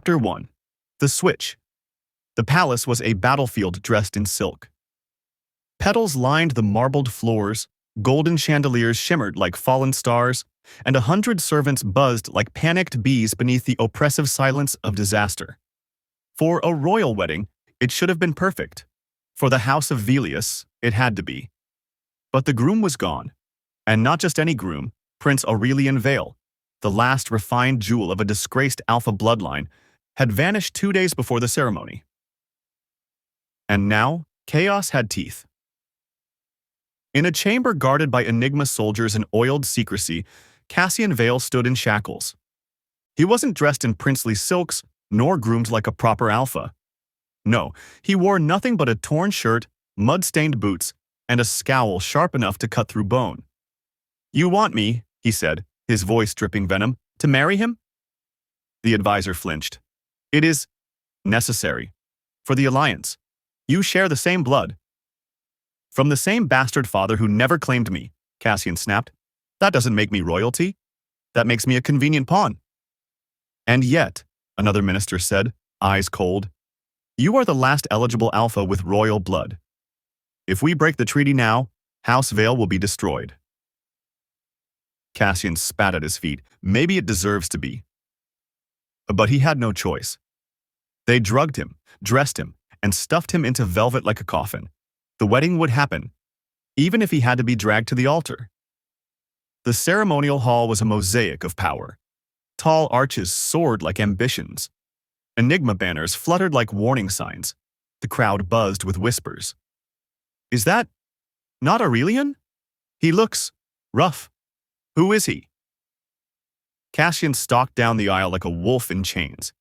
Chapter 1. The Switch. The palace was a battlefield dressed in silk. Petals lined the marbled floors, golden chandeliers shimmered like fallen stars, and 100 servants buzzed like panicked bees beneath the oppressive silence of disaster. For a royal wedding, it should have been perfect. For the house of Velius, it had to be. But the groom was gone. And not just any groom, Prince Aurelian Vale, the last refined jewel of a disgraced alpha bloodline, had vanished 2 days before the ceremony. And now, chaos had teeth. In a chamber guarded by Enigma soldiers in oiled secrecy, Cassian Vale stood in shackles. He wasn't dressed in princely silks, nor groomed like a proper alpha. No, he wore nothing but a torn shirt, mud-stained boots, and a scowl sharp enough to cut through bone. "You want me," he said, his voice dripping venom, "to marry him?" The advisor flinched. "It is necessary. For the alliance. You share the same blood." "From the same bastard father who never claimed me," Cassian snapped. "That doesn't make me royalty. That makes me a convenient pawn." "And yet," another minister said, eyes cold, "you are the last eligible alpha with royal blood. If we break the treaty now, House Vale will be destroyed." Cassian spat at his feet. Maybe it deserves to be. But he had no choice. They drugged him, dressed him, and stuffed him into velvet like a coffin. The wedding would happen, even if he had to be dragged to the altar. The ceremonial hall was a mosaic of power. Tall arches soared like ambitions. Enigma banners fluttered like warning signs. The crowd buzzed with whispers. "Is that not Aurelian? He looks rough. Who is he?" Cassian stalked down the aisle like a wolf in chains.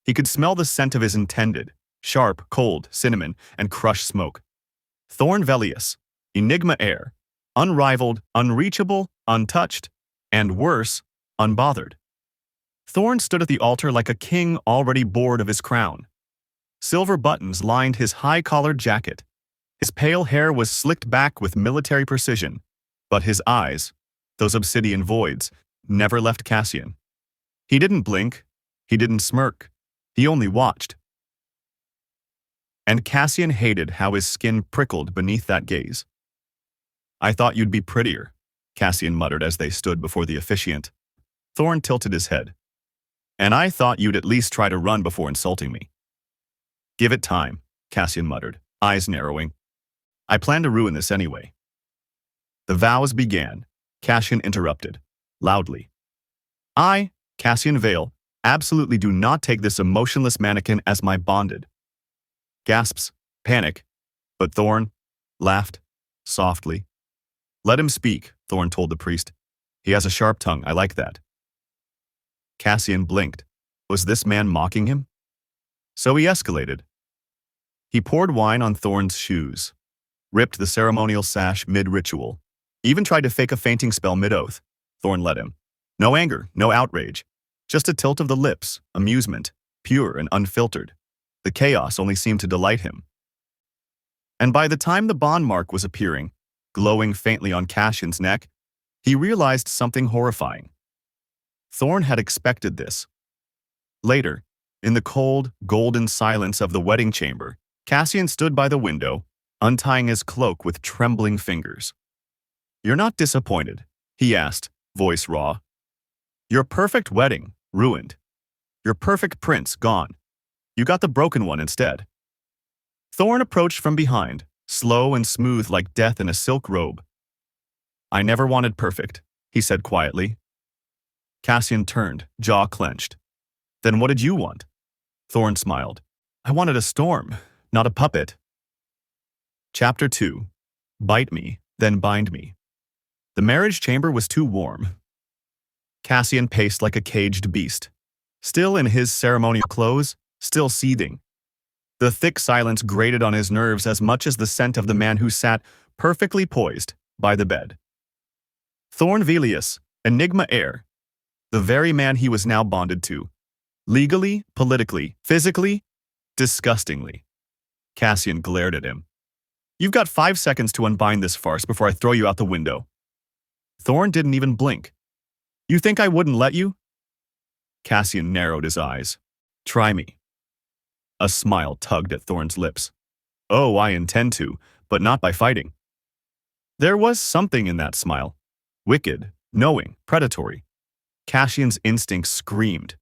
He could smell the scent of his intended, sharp, cold, cinnamon, and crushed smoke. Thorn Velius, Enigma heir, unrivaled, unreachable, untouched, and worse, unbothered. Thorn stood at the altar like a king already bored of his crown. Silver buttons lined his high-collared jacket. His pale hair was slicked back with military precision, but his eyes, those obsidian voids, never left Cassian. He didn't blink. He didn't smirk. He only watched. And Cassian hated how his skin prickled beneath that gaze. "I thought you'd be prettier," Cassian muttered as they stood before the officiant. Thorn tilted his head. "And I thought you'd at least try to run before insulting me." "Give it time," Cassian muttered, eyes narrowing. "I plan to ruin this anyway." The vows began. Cassian interrupted, loudly. "I, Cassian Vale, absolutely do not take this emotionless mannequin as my bonded." Gasps, panic, but Thorn laughed, softly. "Let him speak," Thorn told the priest. "He has a sharp tongue, I like that." Cassian blinked. Was this man mocking him? So he escalated. He poured wine on Thorn's shoes, ripped the ceremonial sash mid-ritual, even tried to fake a fainting spell mid-oath. Thorn let him. No anger, no outrage, just a tilt of the lips, amusement, pure and unfiltered. The chaos only seemed to delight him. And by the time the bond mark was appearing, glowing faintly on Cassian's neck, he realized something horrifying. Thorn had expected this. Later, in the cold, golden silence of the wedding chamber, Cassian stood by the window, untying his cloak with trembling fingers. "You're not disappointed?" he asked, voice raw. "Your perfect wedding, ruined. Your perfect prince, gone. You got the broken one instead." Thorn approached from behind, slow and smooth like death in a silk robe. "I never wanted perfect," he said quietly. Cassian turned, jaw clenched. "Then what did you want?" Thorn smiled. "I wanted a storm, not a puppet." Chapter 2. Bite me, then bind me. The marriage chamber was too warm. Cassian paced like a caged beast, still in his ceremonial clothes, still seething. The thick silence grated on his nerves as much as the scent of the man who sat, perfectly poised, by the bed. Thorn Velius, Enigma heir, the very man he was now bonded to. Legally, politically, physically, disgustingly. Cassian glared at him. "You've got 5 seconds to unbind this farce before I throw you out the window." Thorn didn't even blink. "You think I wouldn't let you?" Cassian narrowed his eyes. Try me. A smile tugged at Thorn's lips. Oh, I intend to, but not by fighting. There was something in that smile. Wicked, knowing, predatory. Cassian's instinct screamed.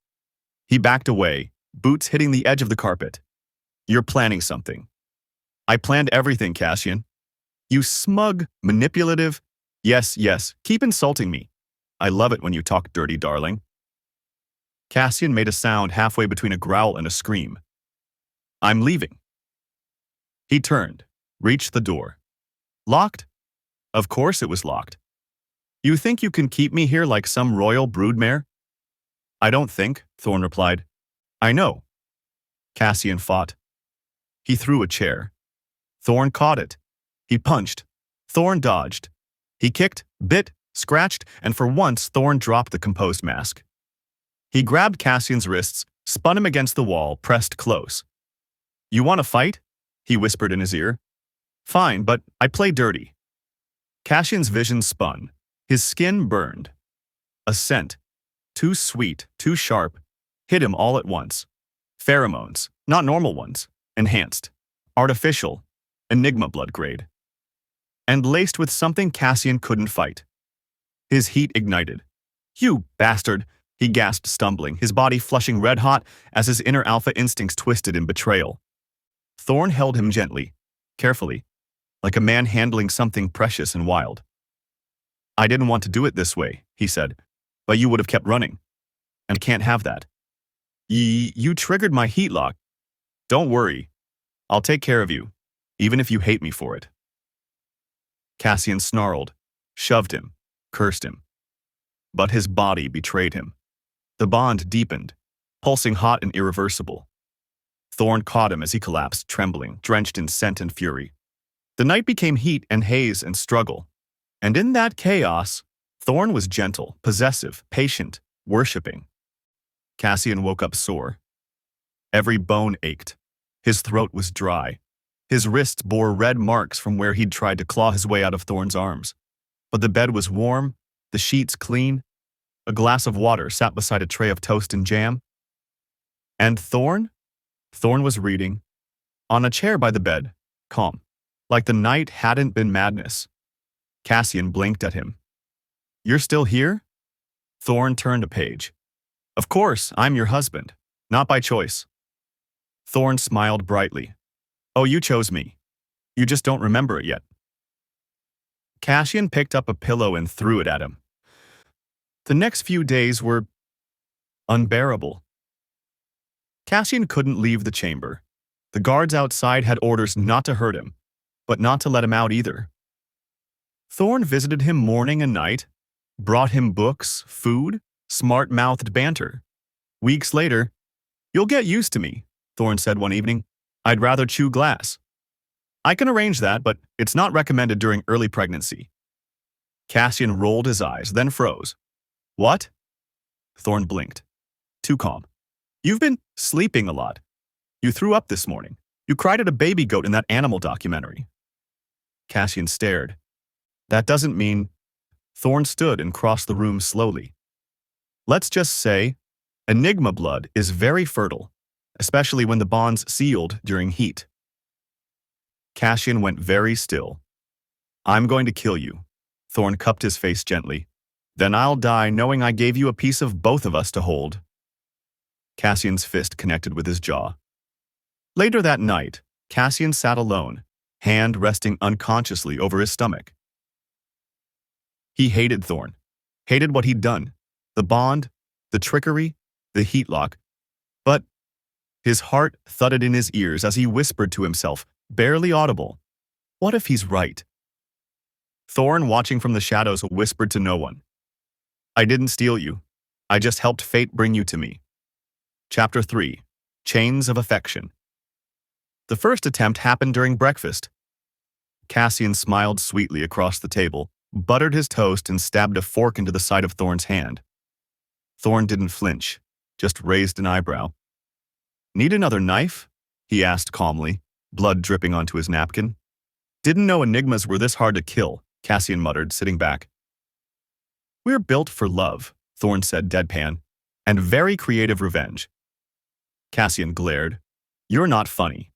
He backed away, boots hitting the edge of the carpet. You're planning something. I planned everything, Cassian. You smug, manipulative. Yes, keep insulting me. I love it when you talk dirty, darling. Cassian made a sound halfway between a growl and a scream. I'm leaving. He turned, reached the door. Locked? Of course it was locked. You think you can keep me here like some royal broodmare? I don't think, Thorn replied. I know. Cassian fought. He threw a chair. Thorn caught it. He punched. Thorn dodged. He kicked, bit, scratched, and for once Thorn dropped the composed mask. He grabbed Cassian's wrists, spun him against the wall, pressed close. You want to fight? He whispered in his ear. Fine, but I play dirty. Cassian's vision spun. His skin burned. A scent, too sweet, too sharp, hit him all at once. Pheromones, not normal ones, enhanced, artificial, Enigma blood grade. And laced with something Cassian couldn't fight. His heat ignited. You bastard, he gasped, stumbling, his body flushing red-hot as his inner alpha instincts twisted in betrayal. Thorn held him gently, carefully, like a man handling something precious and wild. I didn't want to do it this way, he said, but you would have kept running. And I can't have that. You triggered my heat lock. Don't worry. I'll take care of you, even if you hate me for it. Cassian snarled, shoved him, cursed him. But his body betrayed him. The bond deepened, pulsing hot and irreversible. Thorn caught him as he collapsed, trembling, drenched in scent and fury. The night became heat and haze and struggle. And in that chaos, Thorn was gentle, possessive, patient, worshipping. Cassian woke up sore. Every bone ached. His throat was dry. His wrists bore red marks from where he'd tried to claw his way out of Thorn's arms. But the bed was warm, the sheets clean. A glass of water sat beside a tray of toast and jam. And Thorn? Thorn was reading, on a chair by the bed, calm, like the night hadn't been madness. Cassian blinked at him. You're still here? Thorn turned a page. Of course, I'm your husband, not by choice. Thorn smiled brightly. Oh, you chose me. You just don't remember it yet. Cassian picked up a pillow and threw it at him. The next few days were unbearable. Cassian couldn't leave the chamber. The guards outside had orders not to hurt him, but not to let him out either. Thorn visited him morning and night, brought him books, food, smart-mouthed banter. Weeks later, you'll get used to me, Thorn said one evening. I'd rather chew glass. I can arrange that, but it's not recommended during early pregnancy. Cassian rolled his eyes, then froze. What? Thorn blinked. Too calm. You've been sleeping a lot. You threw up this morning. You cried at a baby goat in that animal documentary. Cassian stared. That doesn't mean... Thorn stood and crossed the room slowly. Let's just say, Enigma blood is very fertile, especially when the bond's sealed during heat. Cassian went very still. I'm going to kill you. Thorn cupped his face gently. Then I'll die knowing I gave you a piece of both of us to hold. Cassian's fist connected with his jaw. Later that night, Cassian sat alone, hand resting unconsciously over his stomach. He hated Thorn, hated what he'd done, the bond, the trickery, the heat lock. But his heart thudded in his ears as he whispered to himself, barely audible, what if he's right? Thorn, watching from the shadows, whispered to no one. I didn't steal you. I just helped fate bring you to me. Chapter 3. Chains of Affection. The first attempt happened during breakfast. Cassian smiled sweetly across the table, buttered his toast, and stabbed a fork into the side of Thorn's hand. Thorn didn't flinch, just raised an eyebrow. Need another knife? He asked calmly, blood dripping onto his napkin. Didn't know enigmas were this hard to kill, Cassian muttered, sitting back. We're built for love, Thorn said deadpan, and very creative revenge. Cassian glared. You're not funny.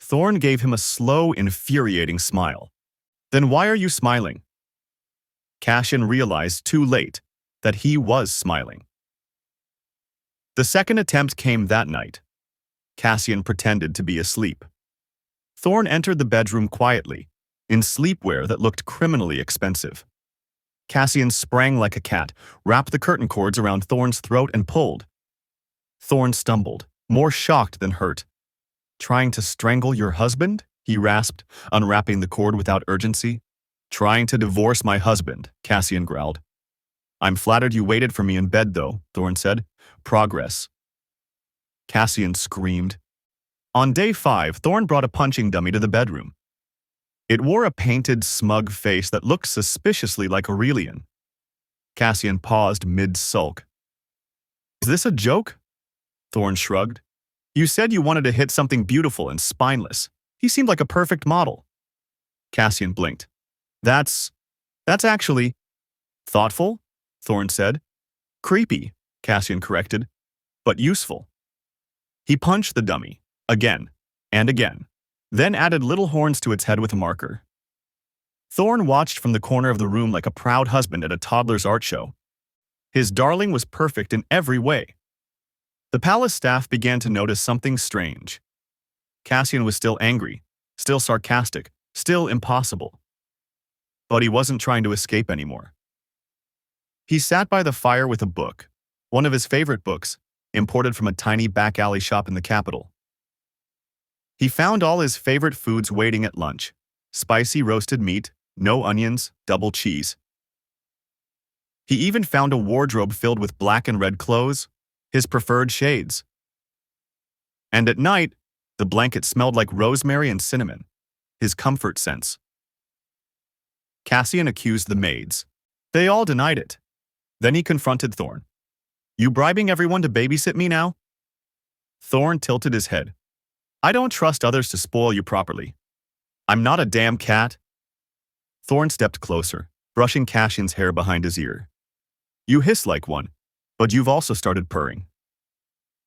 Thorn gave him a slow, infuriating smile. Then why are you smiling? Cassian realized too late that he was smiling. The second attempt came that night. Cassian pretended to be asleep. Thorn entered the bedroom quietly, in sleepwear that looked criminally expensive. Cassian sprang like a cat, wrapped the curtain cords around Thorn's throat and pulled. Thorn stumbled, more shocked than hurt. Trying to strangle your husband? He rasped, unwrapping the cord without urgency. Trying to divorce my husband, Cassian growled. I'm flattered you waited for me in bed, though, Thorn said. Progress. Cassian screamed. On day 5, Thorn brought a punching dummy to the bedroom. It wore a painted, smug face that looked suspiciously like Aurelian. Cassian paused mid-sulk. Is this a joke? Thorn shrugged. You said you wanted to hit something beautiful and spineless. He seemed like a perfect model. Cassian blinked. That's actually thoughtful, Thorn said. Creepy, Cassian corrected, but useful. He punched the dummy, again and again, then added little horns to its head with a marker. Thorn watched from the corner of the room like a proud husband at a toddler's art show. His darling was perfect in every way. The palace staff began to notice something strange. Cassian was still angry, still sarcastic, still impossible. But he wasn't trying to escape anymore. He sat by the fire with a book, one of his favorite books, imported from a tiny back alley shop in the capital. He found all his favorite foods waiting at lunch: spicy roasted meat, no onions, double cheese. He even found a wardrobe filled with black and red clothes, his preferred shades. And at night, the blanket smelled like rosemary and cinnamon, his comfort scents. Cassian accused the maids. They all denied it. Then he confronted Thorn. You bribing everyone to babysit me now? Thorn tilted his head. I don't trust others to spoil you properly. I'm not a damn cat. Thorn stepped closer, brushing Cassian's hair behind his ear. You hiss like one, but you've also started purring.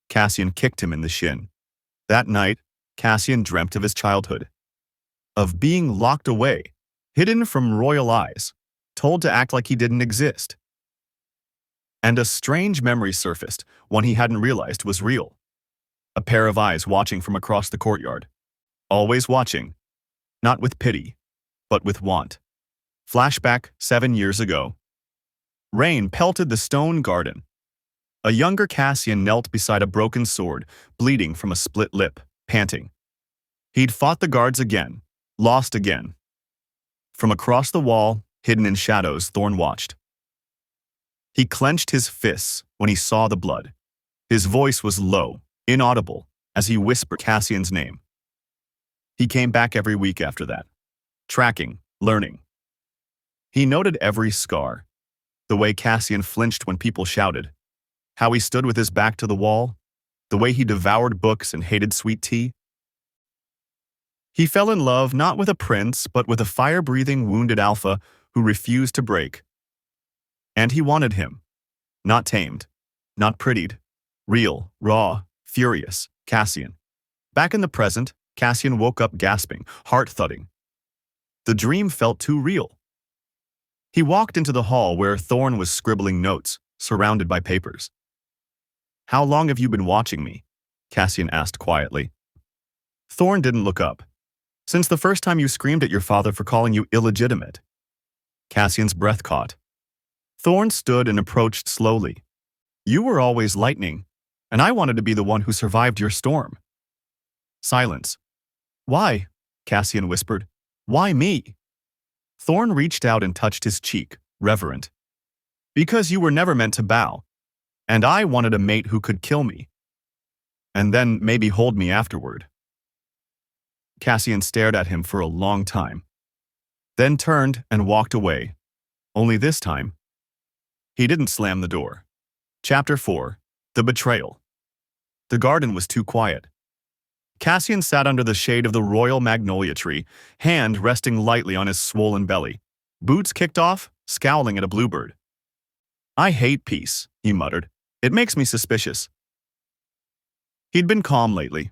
Cassian kicked him in the shin. That night, Cassian dreamt of his childhood. Of being locked away, hidden from royal eyes, told to act like he didn't exist. And a strange memory surfaced, one he hadn't realized was real. A pair of eyes watching from across the courtyard. Always watching. Not with pity, but with want. Flashback 7 years ago. Rain pelted the stone garden. A younger Cassian knelt beside a broken sword, bleeding from a split lip, panting. He'd fought the guards again, lost again. From across the wall, hidden in shadows, Thorn watched. He clenched his fists when he saw the blood. His voice was low, inaudible, as he whispered Cassian's name. He came back every week after that, tracking, learning. He noted every scar, the way Cassian flinched when people shouted, how he stood with his back to the wall, the way he devoured books and hated sweet tea. He fell in love not with a prince, but with a fire-breathing wounded alpha who refused to break. And he wanted him. Not tamed, not prettied. Real, raw, furious, Cassian. Back in the present, Cassian woke up gasping, heart thudding. The dream felt too real. He walked into the hall where Thorn was scribbling notes, surrounded by papers. How long have you been watching me? Cassian asked quietly. Thorn didn't look up. Since the first time you screamed at your father for calling you illegitimate. Cassian's breath caught. Thorn stood and approached slowly. You were always lightning, and I wanted to be the one who survived your storm. Silence. Why? Cassian whispered. Why me? Thorn reached out and touched his cheek, reverent. Because you were never meant to bow, and I wanted a mate who could kill me. And then maybe hold me afterward. Cassian stared at him for a long time, then turned and walked away. Only this time, he didn't slam the door. Chapter 4. The Betrayal. The garden was too quiet. Cassian sat under the shade of the royal magnolia tree, hand resting lightly on his swollen belly. Boots kicked off, scowling at a bluebird. I hate peace, he muttered. It makes me suspicious. He'd been calm lately.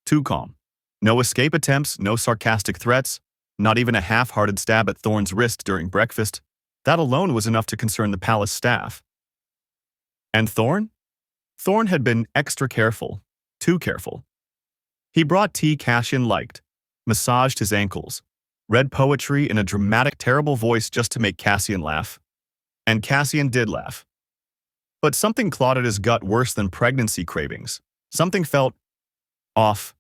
Too calm. No escape attempts, no sarcastic threats, not even a half-hearted stab at Thorne's wrist during breakfast. That alone was enough to concern the palace staff. And Thorne? Thorne had been extra careful. Too careful. He brought tea Cassian liked, massaged his ankles, read poetry in a dramatic, terrible voice just to make Cassian laugh. And Cassian did laugh. But something clawed at his gut worse than pregnancy cravings. Something felt off.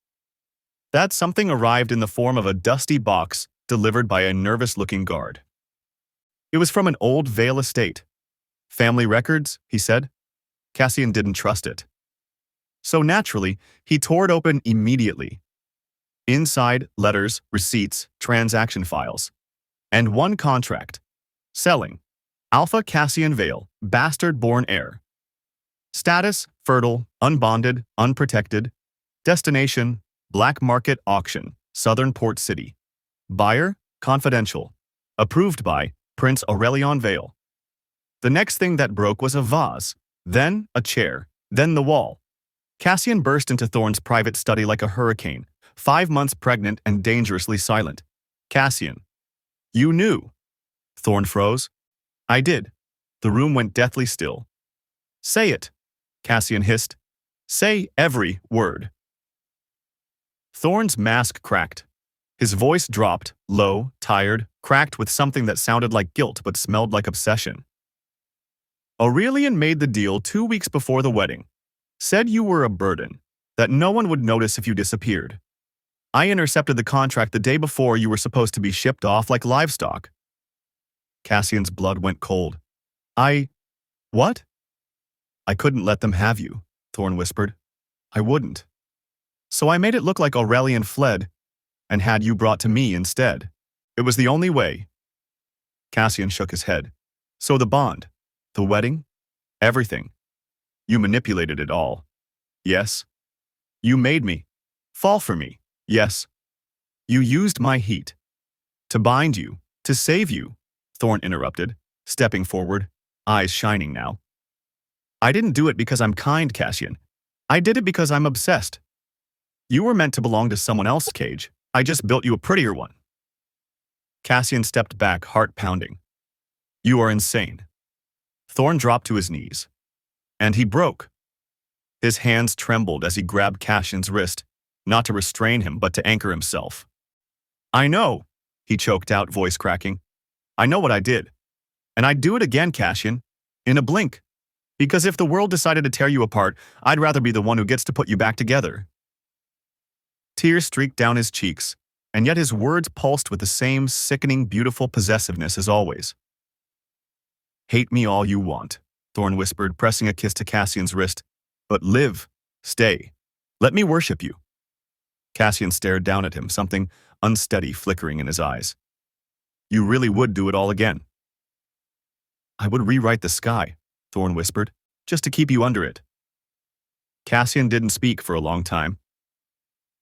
That something arrived in the form of a dusty box delivered by a nervous-looking guard. It was from an old Vale estate. Family records, he said. Cassian didn't trust it. So naturally, he tore it open immediately. Inside, letters, receipts, transaction files. And one contract. Selling. Alpha Cassian Vale, bastard-born heir. Status, fertile, unbonded, unprotected. Destination, black market auction, Southern Port City. Buyer, confidential. Approved by Prince Aurelion Vale. The next thing that broke was a vase, then a chair, then the wall. Cassian burst into Thorne's private study like a hurricane, 5 months pregnant and dangerously silent. Cassian. You knew. Thorne froze. I did. The room went deathly still. Say it, Cassian hissed. Say every word. Thorne's mask cracked. His voice dropped, low, tired, cracked with something that sounded like guilt but smelled like obsession. Aurelian made the deal 2 weeks before the wedding. Said you were a burden, that no one would notice if you disappeared. I intercepted the contract the day before you were supposed to be shipped off like livestock. Cassian's blood went cold. What? I couldn't let them have you, Thorne whispered. I wouldn't. So I made it look like Aurelian fled and had you brought to me instead. It was the only way. Cassian shook his head. So the bond, the wedding, everything. You manipulated it all. Yes. You made me fall for me. Yes. You used my heat. To bind you, to save you, Thorne interrupted, stepping forward, eyes shining now. I didn't do it because I'm kind, Cassian. I did it because I'm obsessed. You were meant to belong to someone else's cage. I just built you a prettier one. Cassian stepped back, heart pounding. You are insane. Thorne dropped to his knees. And he broke. His hands trembled as he grabbed Cassian's wrist, not to restrain him but to anchor himself. I know, he choked out, voice cracking. I know what I did. And I'd do it again, Cassian, in a blink. Because if the world decided to tear you apart, I'd rather be the one who gets to put you back together. Tears streaked down his cheeks, and yet his words pulsed with the same sickening, beautiful possessiveness as always. Hate me all you want, Thorne whispered, pressing a kiss to Cassian's wrist. But live, stay. Let me worship you. Cassian stared down at him, something unsteady flickering in his eyes. You really would do it all again. I would rewrite the sky, Thorne whispered, just to keep you under it. Cassian didn't speak for a long time.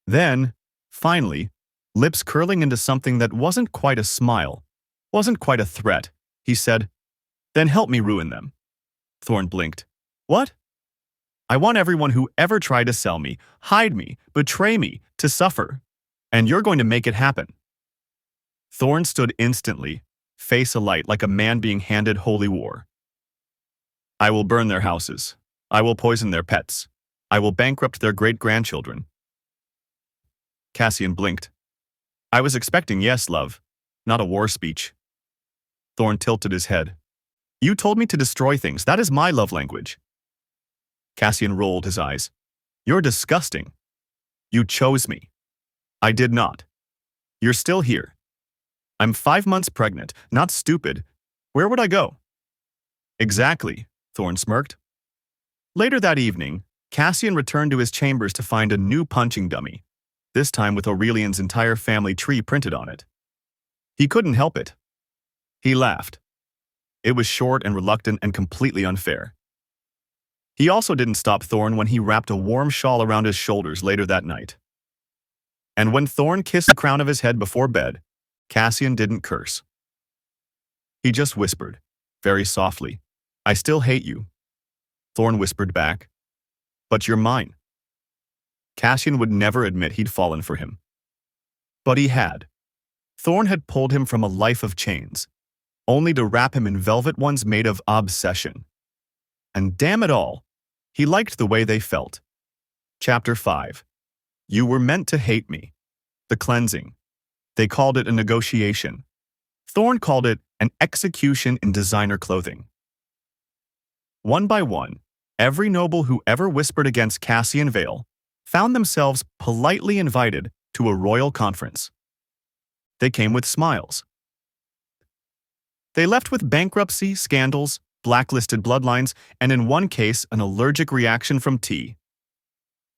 Then, finally, lips curling into something that wasn't quite a smile, wasn't quite a threat, he said, Then help me ruin them. Thorne blinked. What? I want everyone who ever tried to sell me, hide me, betray me, to suffer. And you're going to make it happen. Thorne stood instantly, face alight like a man being handed holy war. I will burn their houses. I will poison their pets. I will bankrupt their great-grandchildren. Cassian blinked. I was expecting yes, love, not a war speech. Thorne tilted his head. You told me to destroy things. That is my love language. Cassian rolled his eyes. You're disgusting. You chose me. I did not. You're still here. I'm 5 months pregnant, not stupid. Where would I go? Exactly, Thorne smirked. Later that evening, Cassian returned to his chambers to find a new punching dummy, this time with Aurelian's entire family tree printed on it. He couldn't help it. He laughed. It was short and reluctant and completely unfair. He also didn't stop Thorne when he wrapped a warm shawl around his shoulders later that night. And when Thorne kissed the crown of his head before bed, Cassian didn't curse. He just whispered, very softly, I still hate you. Thorne whispered back, but you're mine. Cassian would never admit he'd fallen for him. But he had. Thorn had pulled him from a life of chains, only to wrap him in velvet ones made of obsession. And damn it all, he liked the way they felt. Chapter 5. You were meant to hate me. The cleansing. They called it a negotiation. Thorn called it an execution in designer clothing. One by one, every noble who ever whispered against Cassian Vale found themselves politely invited to a royal conference. They came with smiles. They left with bankruptcy, scandals, blacklisted bloodlines, and in one case, an allergic reaction from tea.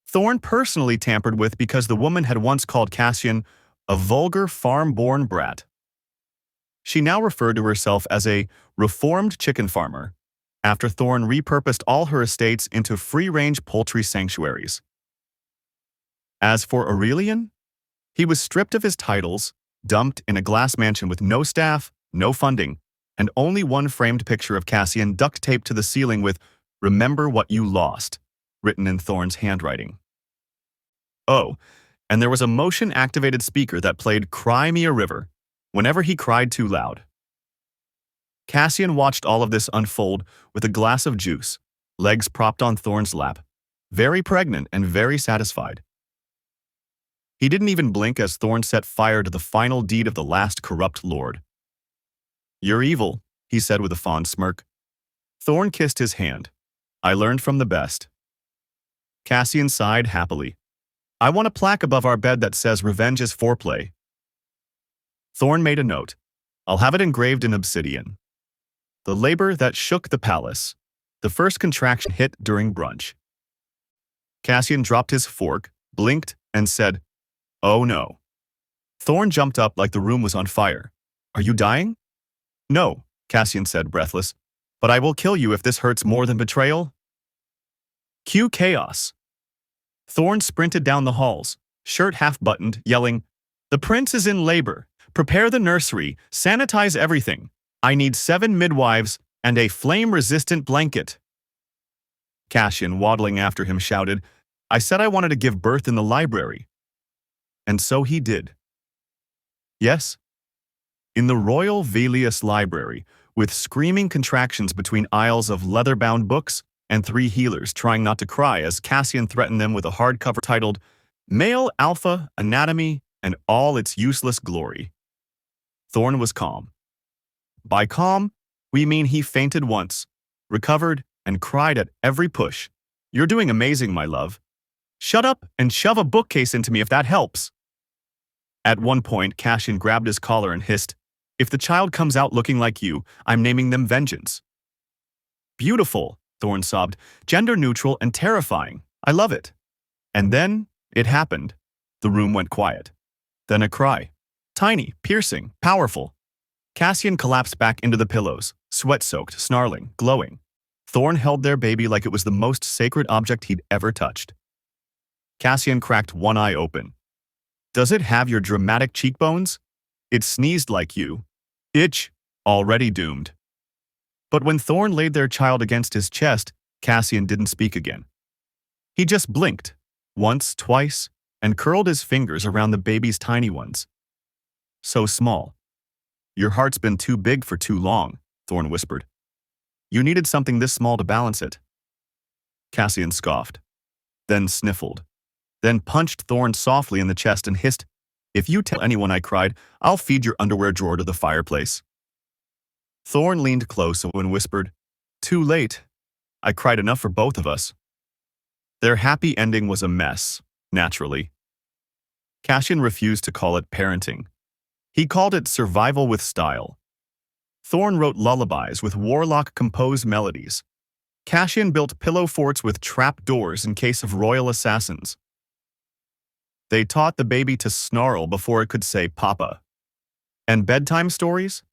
Thorn personally tampered with because the woman had once called Cassian a vulgar farm-born brat. She now referred to herself as a reformed chicken farmer, after Thorn repurposed all her estates into free-range poultry sanctuaries. As for Aurelian, he was stripped of his titles, dumped in a glass mansion with no staff, no funding, and only one framed picture of Cassian duct-taped to the ceiling with "Remember what you lost" written in Thorn's handwriting. Oh, and there was a motion-activated speaker that played "Cry Me a River" whenever he cried too loud. Cassian watched all of this unfold with a glass of juice, legs propped on Thorn's lap, very pregnant and very satisfied. He didn't even blink as Thorn set fire to the final deed of the last corrupt lord. "You're evil," he said with a fond smirk. Thorn kissed his hand. "I learned from the best." Cassian sighed happily. "I want a plaque above our bed that says revenge is foreplay." Thorn made a note. "I'll have it engraved in obsidian." The labor that shook the palace. The first contraction hit during brunch. Cassian dropped his fork, blinked, and said, "Oh no." Thorn jumped up like the room was on fire. "Are you dying?" "No," Cassian said, breathless. "But I will kill you if this hurts more than betrayal." Cue chaos. Thorn sprinted down the halls, shirt half-buttoned, yelling, "The prince is in labor. Prepare the nursery. Sanitize everything. I need 7 midwives and a flame-resistant blanket." Cassian, waddling after him, shouted, "I said I wanted to give birth in the library." And so he did. Yes, in the Royal Velius Library, with screaming contractions between aisles of leather-bound books and 3 healers trying not to cry as Cassian threatened them with a hardcover titled Male Alpha Anatomy and All Its Useless Glory. Thorn was calm. By calm, we mean he fainted once, recovered, and cried at every push. "You're doing amazing, my love. Shut up and shove a bookcase into me if that helps." At one point, Cassian grabbed his collar and hissed, "If the child comes out looking like you, I'm naming them Vengeance." "Beautiful," Thorn sobbed. "Gender neutral and terrifying. I love it." And then, it happened. The room went quiet. Then a cry. Tiny, piercing, powerful. Cassian collapsed back into the pillows, sweat-soaked, snarling, glowing. Thorn held their baby like it was the most sacred object he'd ever touched. Cassian cracked one eye open. "Does it have your dramatic cheekbones? It sneezed like you. Itch, already doomed." But when Thorn laid their child against his chest, Cassian didn't speak again. He just blinked, once, twice, and curled his fingers around the baby's tiny ones. "So small. Your heart's been too big for too long," Thorn whispered. "You needed something this small to balance it." Cassian scoffed, then sniffled, then punched Thorn softly in the chest and hissed, "If you tell anyone I cried, I'll feed your underwear drawer to the fireplace." Thorn leaned close and whispered, "Too late. I cried enough for both of us." Their happy ending was a mess, naturally. Cassian refused to call it parenting. He called it survival with style. Thorn wrote lullabies with warlock-composed melodies. Cassian built pillow forts with trap doors in case of royal assassins. They taught the baby to snarl before it could say papa. And bedtime stories?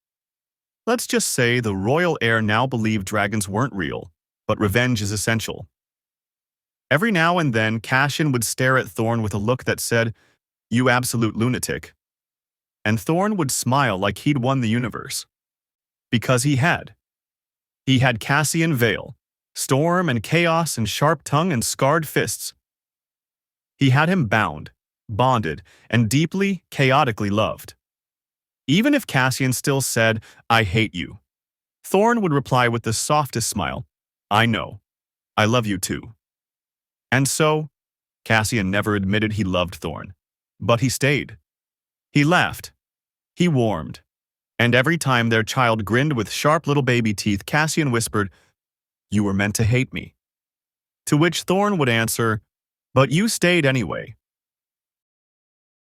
Let's just say the royal heir now believed dragons weren't real, but revenge is essential. Every now and then, Cassian would stare at Thorn with a look that said, "You absolute lunatic." And Thorn would smile like he'd won the universe. Because he had. He had Cassian Vale, storm and chaos and sharp tongue and scarred fists. He had him bound, bonded, and deeply, chaotically loved. Even if Cassian still said, "I hate you," Thorn would reply with the softest smile, "I know. I love you too." And so, Cassian never admitted he loved Thorn. But he stayed. He laughed. He warmed. And every time their child grinned with sharp little baby teeth, Cassian whispered, "You were meant to hate me." To which Thorn would answer, "But you stayed anyway."